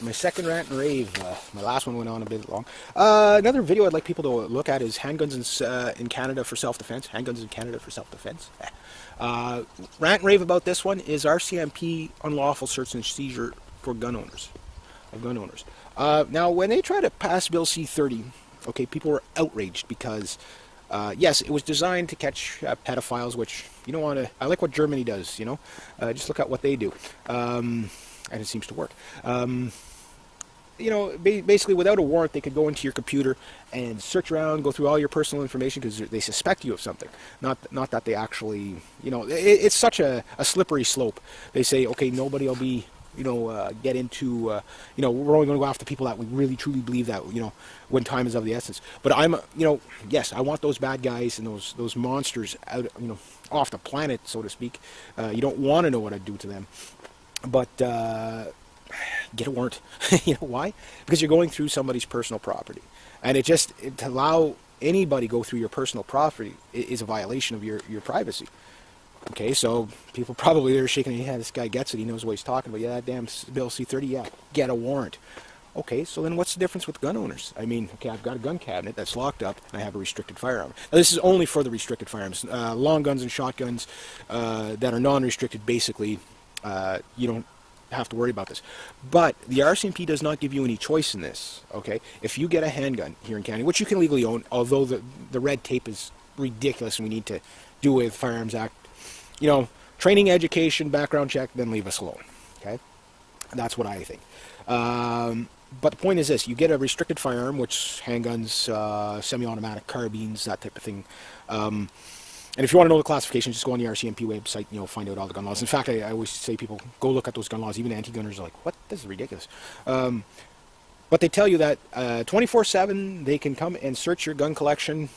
My second rant and rave. My last one went on a bit long. Another video I'd like people to look at is handguns in Canada for self-defense. Handguns in Canada for self-defense. Rant and rave about this one is RCMP unlawful search and seizure for gun owners. Now, when they tried to pass Bill C-30, okay, people were outraged because, yes, it was designed to catch pedophiles, which you don't want to. I like what Germany does. Just look at what they do, and it seems to work. Basically without a warrant, they could go into your computer and search around, go through all your personal information because they suspect you of something. Not that they actually, it's such a slippery slope. They say, okay, nobody will be, get into, we're only going to go after people that we really truly believe that, when time is of the essence. But yes, I want those bad guys and those monsters out, off the planet, so to speak. You don't want to know what I'd do to them. But, get a warrant. Why? Because you're going through somebody's personal property, and to allow anybody go through your personal property is a violation of your privacy. Okay, so people probably are shaking their head. This guy gets it. He knows what he's talking about. Yeah, that damn Bill C-30. Yeah, get a warrant. Okay, so then what's the difference with gun owners? I mean, okay, I've got a gun cabinet that's locked up, and I have a restricted firearm. Now, this is only for the restricted firearms. Long guns and shotguns that are non-restricted, basically, you don't have to worry about this. But the RCMP does not give you any choice in this, okay? If you get a handgun here in Canada, which you can legally own, although the red tape is ridiculous and we need to do away with the Firearms Act, training, education, background check, then leave us alone, okay? That's what I think. But the point is this: you get a restricted firearm, which handguns, semi-automatic carbines, that type of thing. And if you want to know the classification, just go on the RCMP website, find out all the gun laws. In fact, I always say people, go look at those gun laws. Even anti-gunners are like, what? This is ridiculous. But they tell you that 24/7, they can come and search your gun collection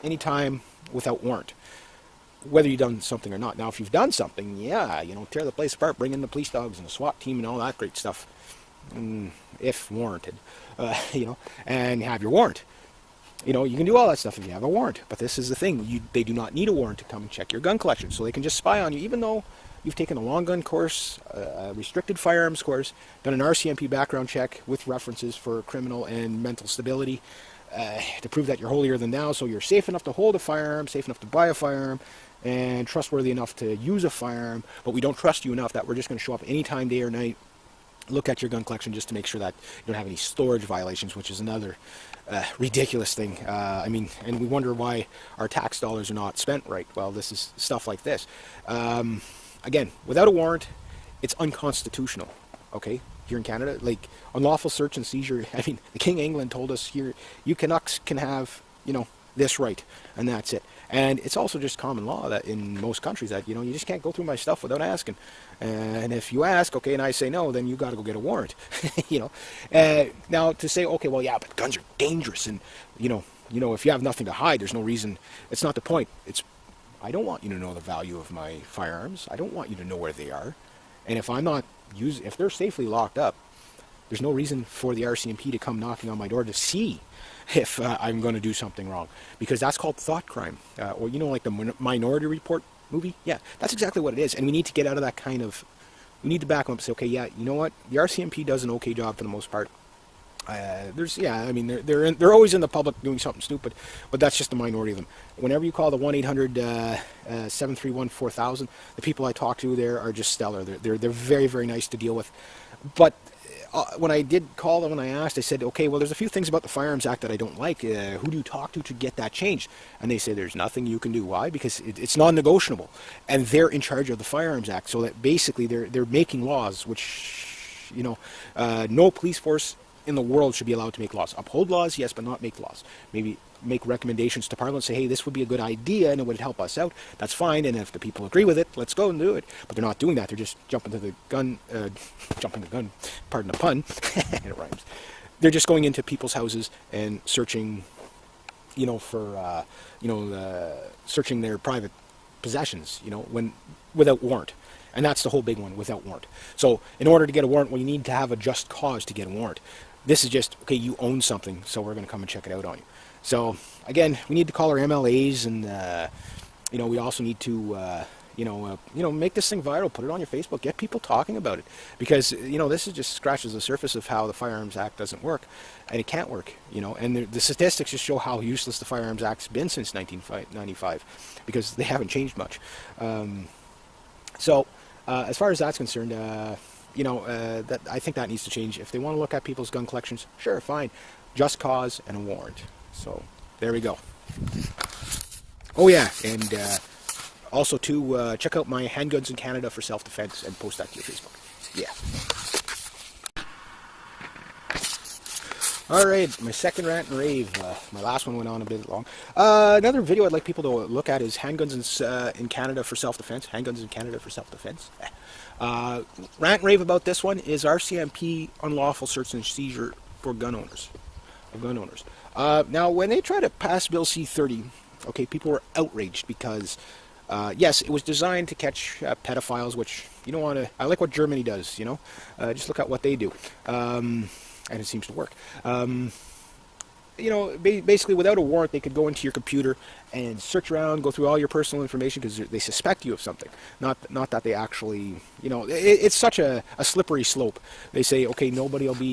anytime without warrant, whether you've done something or not. Now, if you've done something, yeah, tear the place apart, bring in the police dogs and the SWAT team and all that great stuff, if warranted, and have your warrant. You can do all that stuff if you have a warrant. But this is the thing. They do not need a warrant to come and check your gun collection. So they can just spy on you, even though you've taken a long gun course, a restricted firearms course, done an RCMP background check with references for criminal and mental stability to prove that you're holier than thou. So you're safe enough to hold a firearm, safe enough to buy a firearm, and trustworthy enough to use a firearm. But we don't trust you enough that we're just going to show up anytime, day or night, look at your gun collection just to make sure that you don't have any storage violations, which is another ridiculous thing. And we wonder why our tax dollars are not spent right. Well, this is stuff like this. Again, without a warrant, it's unconstitutional. Okay, here in Canada, like unlawful search and seizure. I mean, the King of England told us here, you Canucks can have, this right, and that's it. And it's also just common law that in most countries that, you just can't go through my stuff without asking. And if you ask, okay, and I say no, then you got to go get a warrant. Now to say, okay, well, yeah, but guns are dangerous, and if you have nothing to hide, there's no reason. It's not the point. I don't want you to know the value of my firearms. I don't want you to know where they are. And if they're safely locked up, there's no reason for the RCMP to come knocking on my door to see if I'm going to do something wrong, because that's called thought crime, or like the Minority Report movie. Yeah, that's exactly what it is, and we need to get out of that kind of. We need to back them up and say, okay, yeah, you know what, the RCMP does an okay job for the most part. They're always in the public doing something stupid, but that's just the minority of them. Whenever you call the 1-800-731-4000, the people I talk to there are just stellar. They're very, very nice to deal with, but. When I did call them and I asked, I said, okay, well, there's a few things about the Firearms Act that I don't like. Who do you talk to get that changed? And they say there's nothing you can do. Why? Because it's non-negotiable. And they're in charge of the Firearms Act. So that basically they're making laws, which, no police force in the world should be allowed to make laws. Uphold laws, yes, but not make laws. Maybe make recommendations to Parliament, say, hey, this would be a good idea and it would help us out. That's fine, and if the people agree with it, let's go and do it. But they're not doing that. They're just jumping the gun, pardon the pun, and it rhymes. They're just going into people's houses and searching, searching their private possessions, without warrant. And that's the whole big one, without warrant. So in order to get a warrant, well, you need to have a just cause to get a warrant. This is just, okay, you own something, so we're going to come and check it out on you. So, again, we need to call our MLAs, and, we also need to, Make this thing viral, put it on your Facebook, get people talking about it, because this is just scratches the surface of how the Firearms Act doesn't work, and it can't work. And the statistics just show how useless the Firearms Act's been since 1995, because they haven't changed much. So as far as that's concerned, that I think that needs to change. If they want to look at people's gun collections, sure, fine, just cause and a warrant. So there we go. Oh yeah, and also to check out my Handguns in Canada for Self-Defense and post that to your Facebook. Yeah. Alright, my second rant and rave. My last one went on a bit long. Another video I'd like people to look at is Handguns in Canada for Self-Defense. Handguns in Canada for Self-Defense. Rant and rave about this one is RCMP unlawful search and seizure for gun owners. Now, when they tried to pass Bill C-30, okay, people were outraged because, yes, it was designed to catch pedophiles, which you don't want to. I like what Germany does, just look at what they do. And it seems to work. Basically, without a warrant, they could go into your computer and search around, go through all your personal information because they suspect you of something. Not that they actually, it's such a slippery slope. They say, okay, nobody will be